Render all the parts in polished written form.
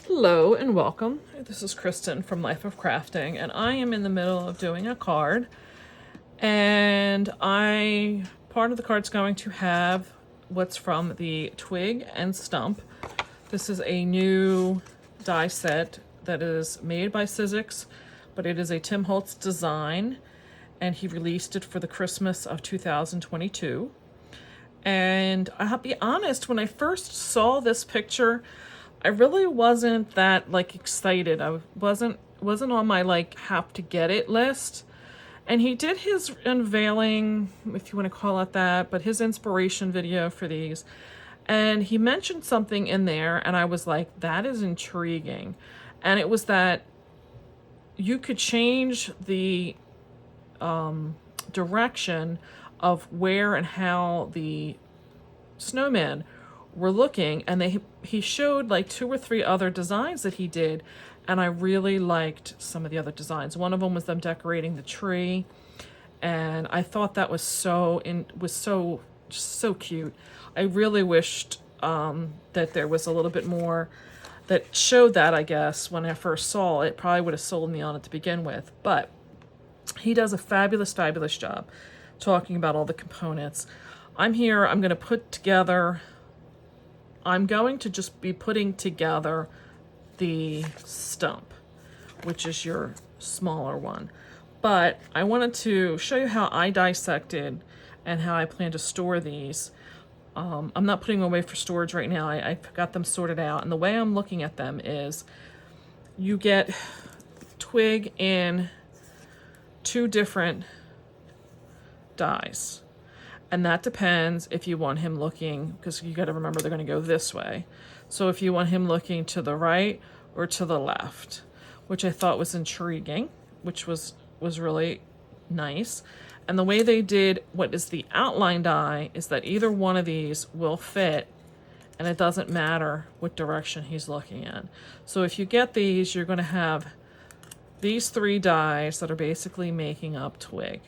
Hello and welcome. This is Kristen from Life of Crafting, and I am in the middle of doing a card. And part of the card's going to have what's from the Twig and Stump. This is a new die set that is made by Sizzix, but it is a Tim Holtz design, and he released it for the Christmas of 2022. And I'll be honest, when I first saw this picture, I really wasn't that excited. I wasn't on my have to get it list. And he did his unveiling, if you want to call it that, but his inspiration video for these. And he mentioned something in there, and I was like, that is intriguing. And it was that you could change the direction of where and how the snowman were looking, and he showed like 2 or 3 other designs that he did, and I really liked some of the other designs. One of them was them decorating the tree, and I thought that was so cute. I really wished that there was a little bit more that showed that. I guess when I first saw it, probably would have sold me on it to begin with, but he does a fabulous job talking about all the components. I'm going to just be putting together the Stump, which is your smaller one. But I wanted to show you how I dissected and how I plan to store these. I'm not putting them away for storage right now. I've got them sorted out. And the way I'm looking at them is you get Twig in 2 different dies. And that depends if you want him looking, because you got to remember they're going to go this way. So if you want him looking to the right or to the left, which I thought was intriguing, which was really nice. And the way they did what is the outline die is that either one of these will fit, and it doesn't matter what direction he's looking in. So if you get these, you're going to have these 3 dies that are basically making up Twig.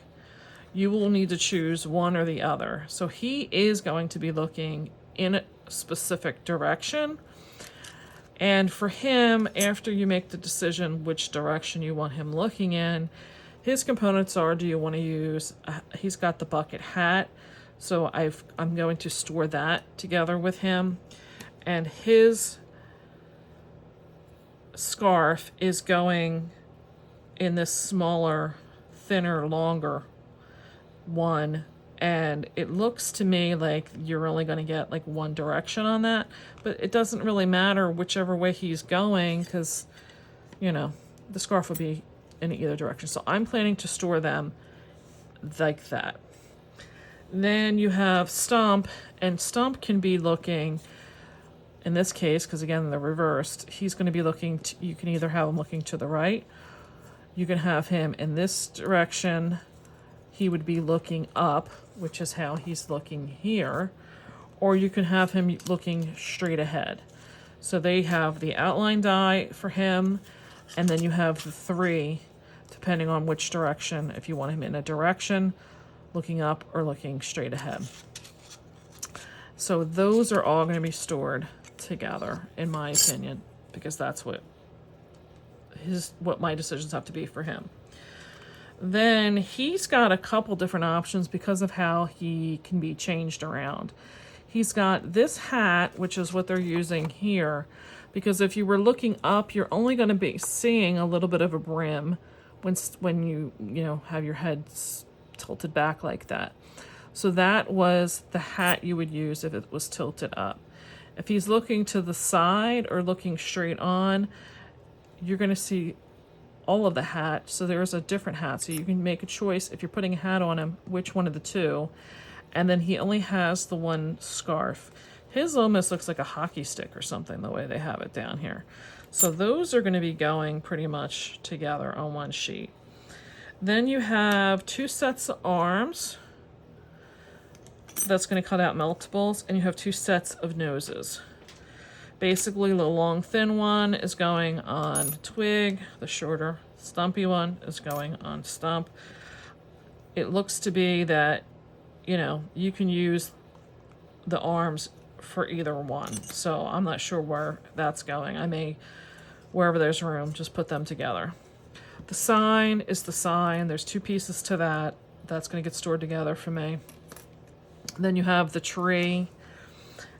You will need to choose one or the other. So he is going to be looking in a specific direction. And for him, after you make the decision which direction you want him looking in, his components are, do you want to use, he's got the bucket hat. So I'm going to store that together with him. And his scarf is going in this smaller, thinner, longer one, and it looks to me like you're only going to get like one direction on that, but it doesn't really matter whichever way he's going, because the scarf would be in either direction. So I'm planning to store them like that. Then you have Stump, and Stump can be looking, in this case, because again they're reversed, he's going to be looking you can either have him looking to the right, you can have him in this direction, he would be looking up, which is how he's looking here, or you can have him looking straight ahead. So they have the outline die for him, and then you have the 3, depending on which direction, if you want him in a direction, looking up, or looking straight ahead. So those are all going to be stored together, in my opinion, because that's what my decisions have to be for him. Then he's got a couple different options because of how he can be changed around. He's got this hat, which is what they're using here, because if you were looking up, you're only going to be seeing a little bit of a brim when you have your head tilted back like that. So that was the hat you would use if it was tilted up. If he's looking to the side or looking straight on, you're going to see all of the hat. So there's a different hat, so you can make a choice if you're putting a hat on him, which one of the 2. And then he only has the one scarf. His almost looks like a hockey stick or something, the way they have it down here. So those are going to be going pretty much together on one sheet. Then you have 2 sets of arms. That's going to cut out multiples, and you have 2 sets of noses. Basically, the long, thin one is going on Twig. The shorter, stumpy one is going on Stump. It looks to be that, you can use the arms for either one. So I'm not sure where that's going. I may wherever there's room, just put them together. The sign is the sign. There's 2 pieces to that. That's going to get stored together for me. Then you have the tree.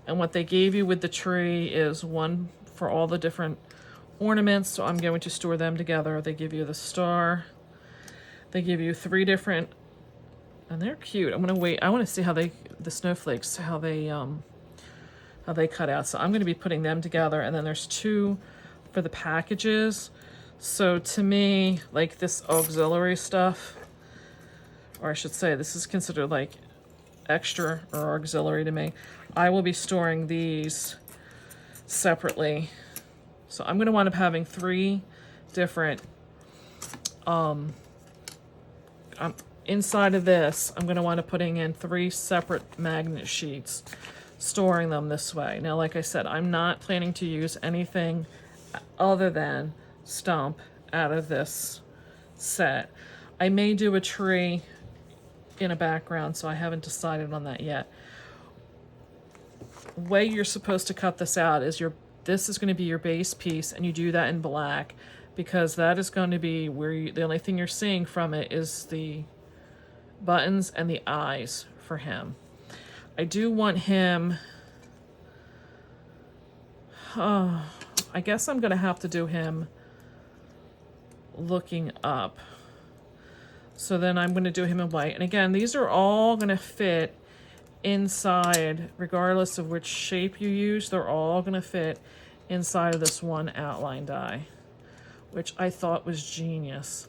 And what they gave you with the tree is one for all the different ornaments. So I'm going to store them together. They give you the star. They give you 3 different, and they're cute. I'm going to wait. I want to see how the snowflakes, how they cut out. So I'm going to be putting them together. And then there's 2 for the packages. So to me, like this auxiliary stuff, or I should say this is considered like extra or auxiliary to me. I will be storing these separately. So I'm going to wind up having 3 different, inside of this, I'm going to wind up putting in 3 separate magnet sheets, storing them this way. Now, like I said, I'm not planning to use anything other than Stump out of this set. I may do a tree in a background, so I haven't decided on that yet. Way you're supposed to cut this out is this is going to be your base piece, and you do that in black, because that is going to be where the only thing you're seeing from it is the buttons and the eyes for him. I do want him, I guess I'm going to have to do him looking up. So then I'm going to do him in white. And again, these are all going to fit inside, regardless of which shape you use. They're all going to fit inside of this one outline die, which I thought was genius.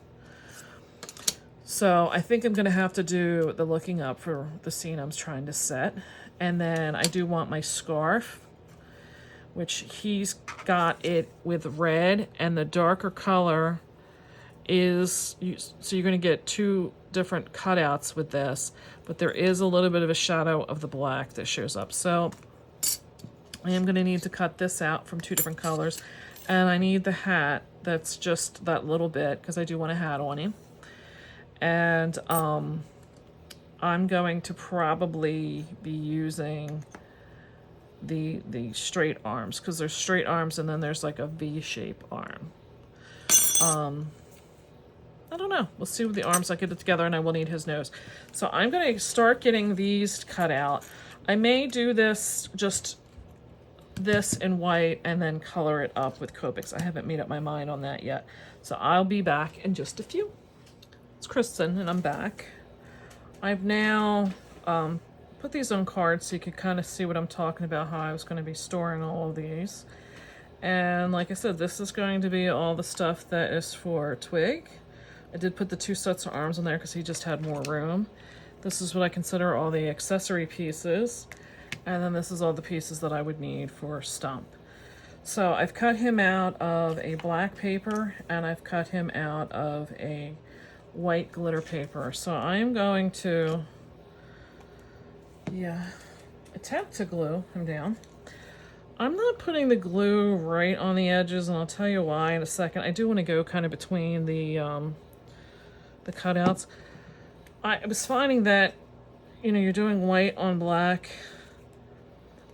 So I think I'm going to have to do the looking up for the scene I'm trying to set. And then I do want my scarf, which he's got it with red, and the darker color is, so you're going to get 2 different cutouts with this, but there is a little bit of a shadow of the black that shows up. So I am going to need to cut this out from 2 different colors, and I need the hat that's just that little bit, because I do want a hat on him. And I'm going to probably be using the straight arms, because there's straight arms and then there's like a V-shape arm. I don't know. We'll see with the arms. I get it together, and I will need his nose. So I'm going to start getting these cut out. I may do this, just this in white, and then color it up with Copics. I haven't made up my mind on that yet. So I'll be back in just a few. It's Kristen, and I'm back. I've now put these on cards so you can kind of see what I'm talking about, how I was going to be storing all of these. And like I said, this is going to be all the stuff that is for Twig. I did put the 2 sets of arms on there because he just had more room. This is what I consider all the accessory pieces. And then this is all the pieces that I would need for Stump. So I've cut him out of a black paper, and I've cut him out of a white glitter paper. So I'm going to, attempt to glue him down. I'm not putting the glue right on the edges, and I'll tell you why in a second. I do want to go kind of between the cutouts. I was finding that, you're doing white on black.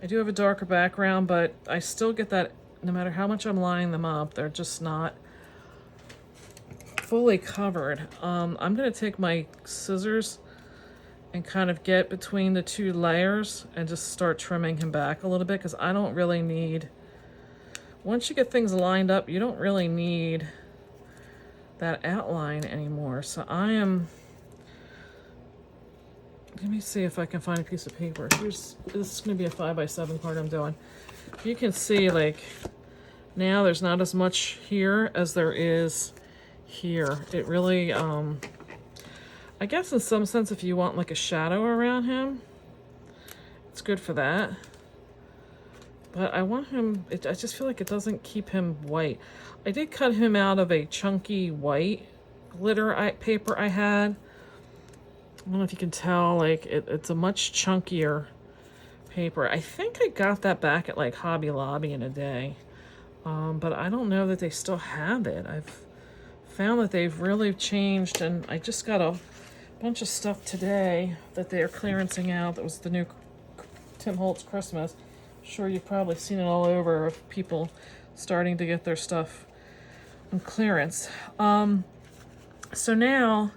I do have a darker background, but I still get that no matter how much I'm lining them up, they're just not fully covered. I'm going to take my scissors and kind of get between the 2 layers and just start trimming him back a little bit, because I don't really need, once you get things lined up, you don't really need that outline anymore. So let me see if I can find a piece of paper. This is going to be a 5x7 card I'm doing. You can see, like, now there's not as much here as there is here. It really, I guess in some sense, if you want like a shadow around him, it's good for that. But I want him, I just feel like it doesn't keep him white. I did cut him out of a chunky white glitter paper I had. I don't know if you can tell, like it's a much chunkier paper. I think I got that back at like Hobby Lobby in a day. But I don't know that they still have it. I've found that they've really changed, and I just got a bunch of stuff today that they're clearancing out. That was the new Tim Holtz Christmas. I'm sure you've probably seen it all over of people starting to get their stuff on clearance. So now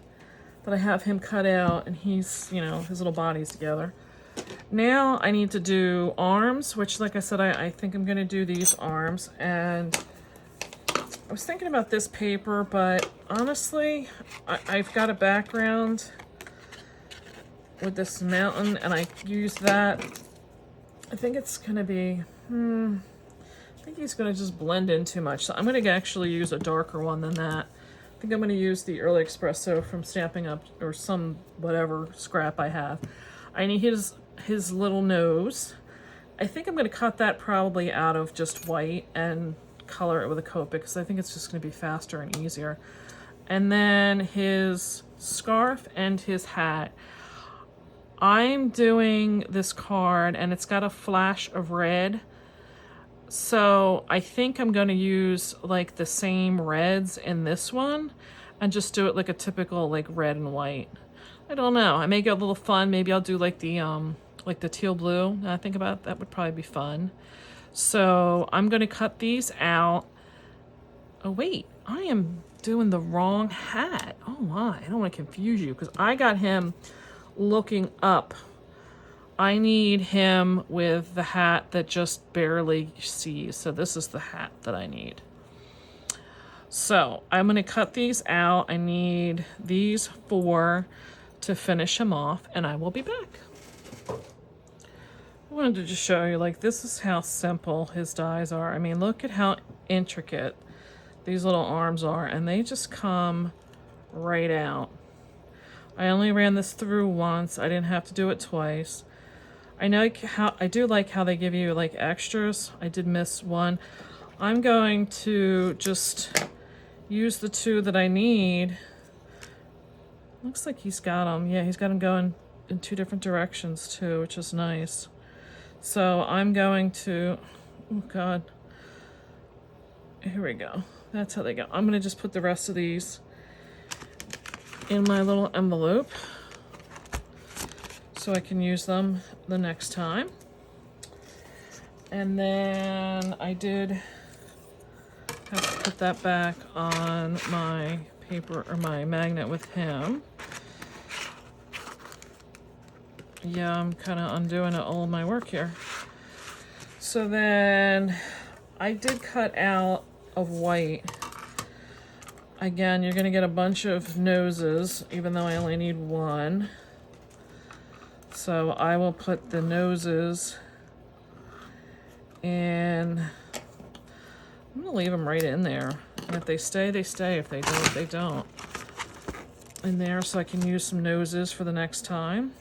that I have him cut out and he's, you know, his little body's together, now I need to do arms, which, like I said, I think I'm going to do these arms. And I was thinking about this paper, but honestly, I've got a background with this mountain, and I use that. I think it's going to be, I think he's going to just blend in too much. So I'm going to actually use a darker one than that. I think I'm going to use the Early Espresso from Stampin' Up, or some whatever scrap I have. I need his little nose. I think I'm going to cut that probably out of just white and color it with a Copic, because I think it's just going to be faster and easier. And then his scarf and his hat. I'm doing this card and it's got a flash of red. So I think I'm going to use like the same reds in this one and just do it like a typical like red and white. I don't know. I may get a little fun. Maybe I'll do like the teal blue. Now I think about it, that would probably be fun. So I'm going to cut these out. Oh wait, I am doing the wrong hat. Oh my, I don't want to confuse you because I got him looking up. I need him with the hat that just barely sees. So this is the hat that I need. So I'm going to cut these out. I need these 4 to finish him off, and I will be back. I wanted to just show you, like, this is how simple his dies are. I mean, look at how intricate these little arms are, and they just come right out. I only ran this through once. I didn't have to do it twice. I do like how they give you like extras. I did miss one. I'm going to just use the 2 that I need. Looks like he's got them. Yeah, he's got them going in 2 different directions too, which is nice. So I'm going to, oh God, here we go. That's how they go. I'm going to just put the rest of these in my little envelope so I can use them the next time. And then I did have to put that back on my paper or my magnet with him. Yeah, I'm kind of undoing all of my work here. So then I did cut out of white. Again, you're going to get a bunch of noses, even though I only need 1. So I will put the noses in. I'm going to leave them right in there. And if they stay, they stay. If they don't, they don't. In there, so I can use some noses for the next time.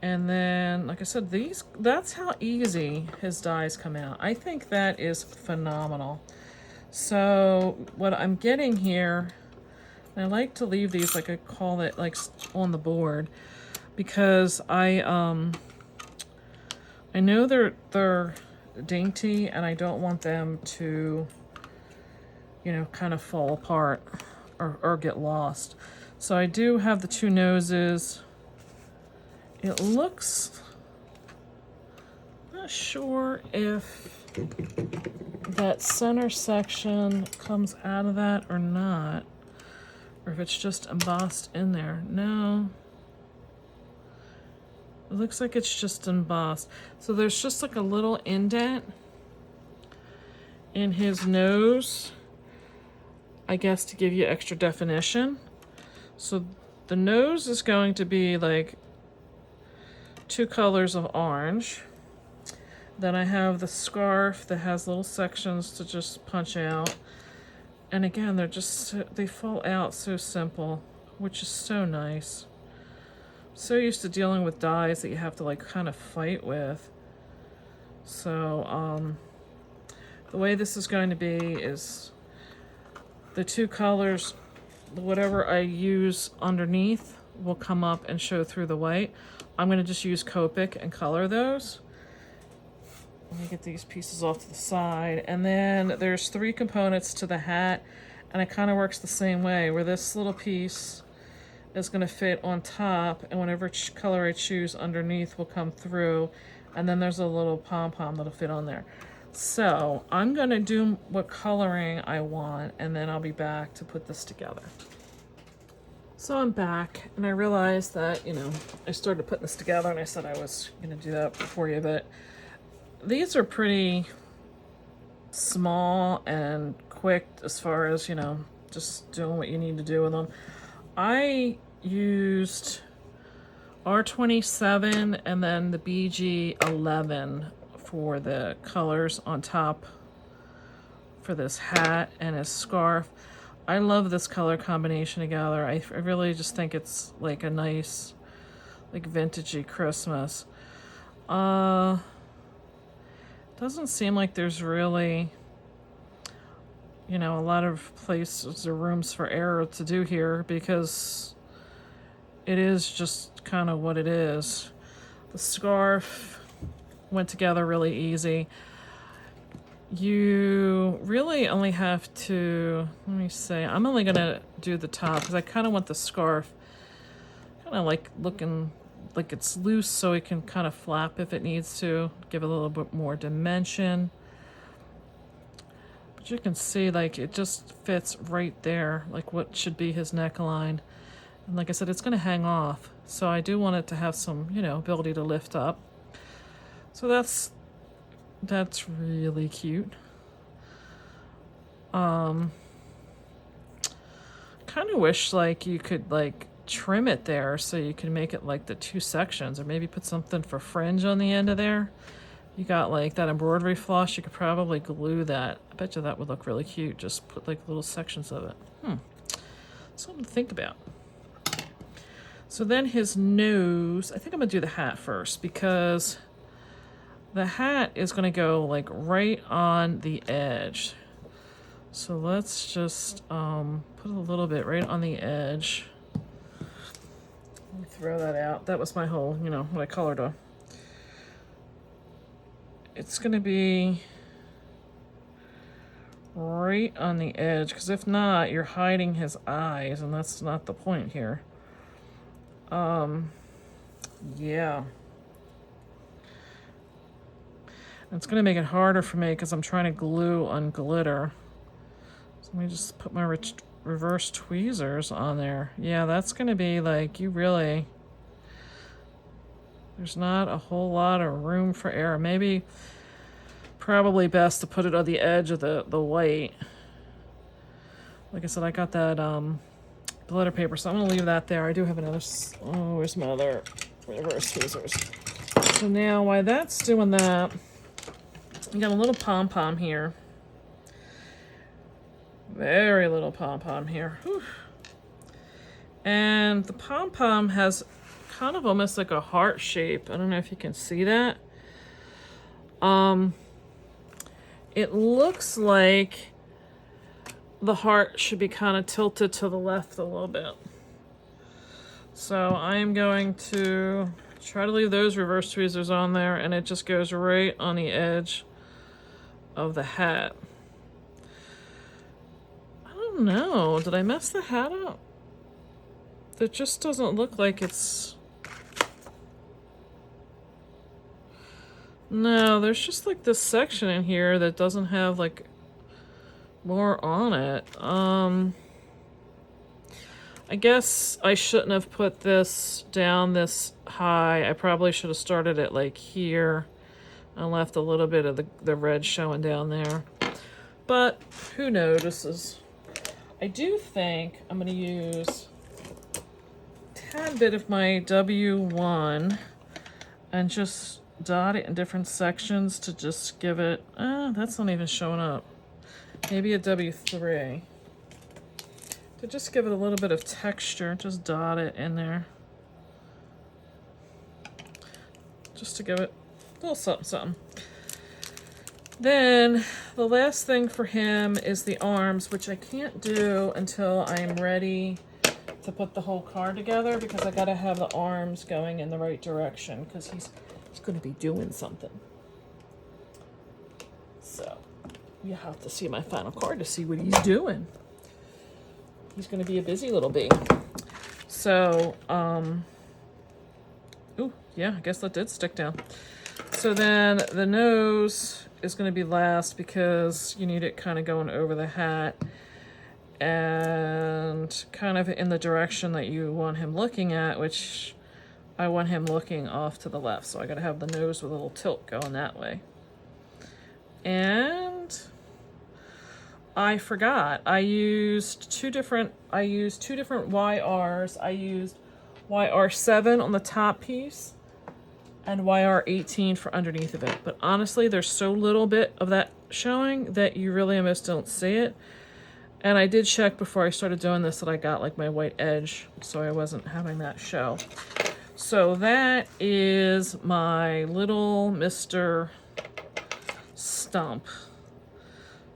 And then, like I said, that's how easy his dies come out. I think that is phenomenal. So what I'm getting here, and I like to leave these, like I call it, like on the board, because I know they're dainty, and I don't want them to, you know, kind of fall apart or get lost. So I do have the 2 noses. It looks, not sure if that center section comes out of that or not, or if it's just embossed in there. No, it looks like it's just embossed. So there's just like a little indent in his nose, I guess, to give you extra definition. So the nose is going to be like 2 colors of orange. Then I have the scarf that has little sections to just punch out. And again, they fall out so simple, which is so nice. So used to dealing with dies that you have to like kind of fight with. So the way this is going to be is the 2 colors, whatever I use underneath will come up and show through the white. I'm going to just use Copic and color those. Let me get these pieces off to the side. And then there's 3 components to the hat, and it kind of works the same way, where this little piece is going to fit on top, and whatever color I choose underneath will come through, and then there's a little pom-pom that'll fit on there. So I'm gonna do what coloring I want, and then I'll be back to put this together. So I'm back, and I realized that, you know, I started putting this together, and I said I was gonna do that for you, but these are pretty small and quick as far as, you know, just doing what you need to do with them. I used R27 and then the BG11 for the colors on top for this hat and his scarf. I love this color combination together. I really just think it's like a nice, like vintagey Christmas. Doesn't seem like there's really, you know, a lot of places or rooms for error to do here because it is just kind of what it is. The scarf went together really easy. You really only have to, let me see, I'm only gonna do the top because I kind of want the scarf kind of like looking like it's loose so it can kind of flap if it needs to, give it a little bit more dimension. But you can see like it just fits right there, like what should be his neckline. And like I said, it's gonna hang off. So I do want it to have some, you know, ability to lift up. So that's really cute. Kind of wish like you could like trim it there so you can make it like the two sections, or maybe put something for fringe on the end of there. You got like that embroidery floss, you could probably glue that. I bet you that would look really cute. Just put like little sections of it. Something to think about. So then his nose, I think I'm gonna do the hat first because the hat is gonna go like right on the edge. So let's just put a little bit right on the edge. Let me throw that out. That was my whole, you know, what I colored on. It's gonna be right on the edge, because if not, you're hiding his eyes, and that's not the point here. Yeah. It's gonna make it harder for me because I'm trying to glue on glitter. So let me just put my reverse tweezers on there. Yeah, that's gonna be like, you really, there's not a whole lot of room for error. Maybe, probably best to put it on the edge of the white. Like I said, I got that glitter paper, so I'm gonna leave that there. I do have another, oh, where's my other reverse tweezers? So now while that's doing that, you got a little pom-pom here. Very little pom-pom here. Whew. And the pom-pom has kind of almost like a heart shape. I don't know if you can see that. It looks like the heart should be kind of tilted to the left a little bit. So I'm going to try to leave those reverse tweezers on there, and it just goes right on the edge of the hat. I don't know, did I mess the hat up? It just doesn't look like it's, no, there's just like this section in here that doesn't have like more on it. I guess I shouldn't have put this down this high. I probably should have started it like here and left a little bit of the red showing down there. But who notices? I do think I'm gonna use a tad bit of my W1 and just dot it in different sections to just give it, that's not even showing up. Maybe a W3. To just give it a little bit of texture, just dot it in there. Just to give it a little something, something. Then the last thing for him is the arms, which I can't do until I'm ready to put the whole card together, because I gotta have the arms going in the right direction, because he's gonna be doing something. So you have to see my final card to see what he's doing. He's gonna be a busy little bee. So, ooh, yeah, I guess that did stick down. So then the nose is going to be last because you need it kind of going over the hat and kind of in the direction that you want him looking at, which I want him looking off to the left. So I got to have the nose with a little tilt going that way. And I forgot, I used two different YRs. I used YR7 on the top piece and YR18 for underneath of it. But honestly, there's so little bit of that showing that you really almost don't see it. And I did check before I started doing this that I got like my white edge, so I wasn't having that show. So that is my little Mr. Stump.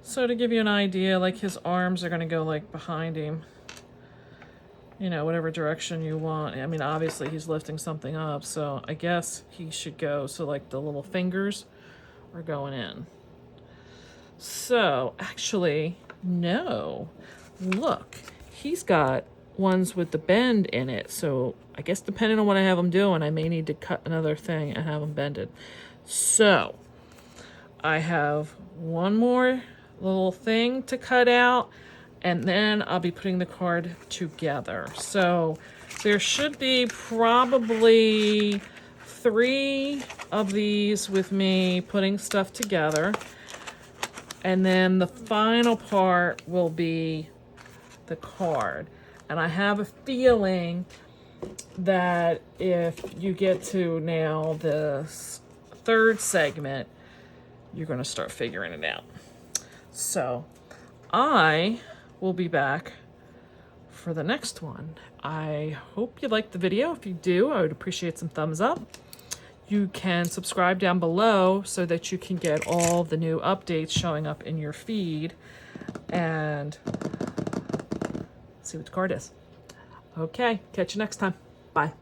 So to give you an idea, like his arms are gonna go like behind him, you know, whatever direction you want. I mean, obviously he's lifting something up, so I guess he should go, so like the little fingers are going in. So actually, no, look, he's got ones with the bend in it. So I guess depending on what I have him doing, I may need to cut another thing and have him bended. So I have one more little thing to cut out, and then I'll be putting the card together. So there should be probably 3 of these with me putting stuff together. And then the final part will be the card. And I have a feeling that if you get to now this 3rd segment, you're going to start figuring it out. So I will be back for the next one. I hope you liked the video. If you do, I would appreciate some thumbs up. You can subscribe down below so that you can get all the new updates showing up in your feed and see what the card is. Okay, catch you next time. Bye.